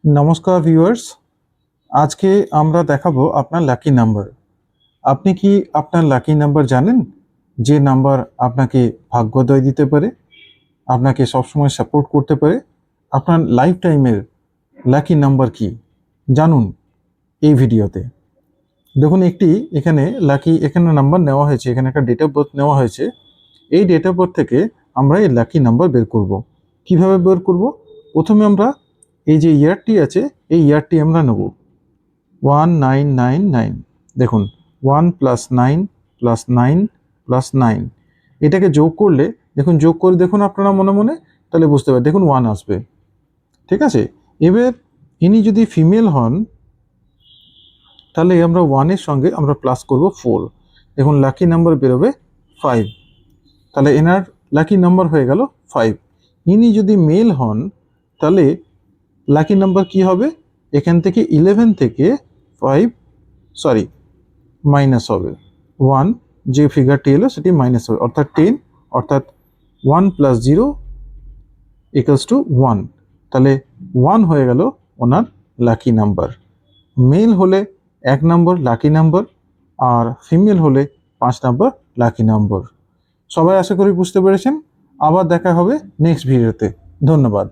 নমস্কার ভিউয়ার্স, আজকে আমরা দেখাবো আপনার লাকি নাম্বার। আপনি কি আপনার লাকি নাম্বার জানেন? যে নাম্বার আপনাকে ভাগ্যোদয় দিতে পারে, আপনাকে সবসময় সাপোর্ট করতে পারে। আপনার লাইফ টাইমের লাকি নাম্বার কি জানুন এই ভিডিওতে। দেখুন এখানে নাম্বার নেওয়া হয়েছে, এখানে একটা ডেট অফ বার্থ নেওয়া হয়েছে। এই ডেট অফ বার্থ থেকে আমরা এই লাকি নাম্বার বের করব। কিভাবে বের করব? প্রথমে আমরা এই যে ইয়ারটি আছে, এই ইয়ারটি আমরা নেব 1999। দেখুন 1 + 9 + 9 + 9, এটাকে যোগ করলে যোগ করে দেখুন আপনারা মনে মনে, তাহলে বুঝতে পারবেন। দেখুন 1 আসবে, ঠিক আছে। এবার ইনি যদি ফিমেল হন, তাহলে আমরা 1 এর সঙ্গে আমরা প্লাস করব 4। দেখুন লাকি নাম্বার বেরোবে 5, তাহলে এনার লাকি নাম্বার হয়ে গেল 5। ইনি যদি মেল হন, তাহলে লাকি নাম্বার কি হবে? এখান থেকে 11 থেকে 5 মাইনাস হবে 1, যে ফিগারটি এলো সেটি মাইনাস হবে, অর্থাৎ 10, অর্থাৎ 1 + 0 = 1। তাহলে 1 হয়ে গেল ওনার লাকি নাম্বার। মেল হলে 1 নম্বর লাকি নাম্বার, আর ফিমেল হলে 5 নম্বর লাকি নাম্বার। সবাই আশা করি বুঝতে পেরেছেন। আবার দেখা হবে নেক্সট ভিডিওতে। ধন্যবাদ।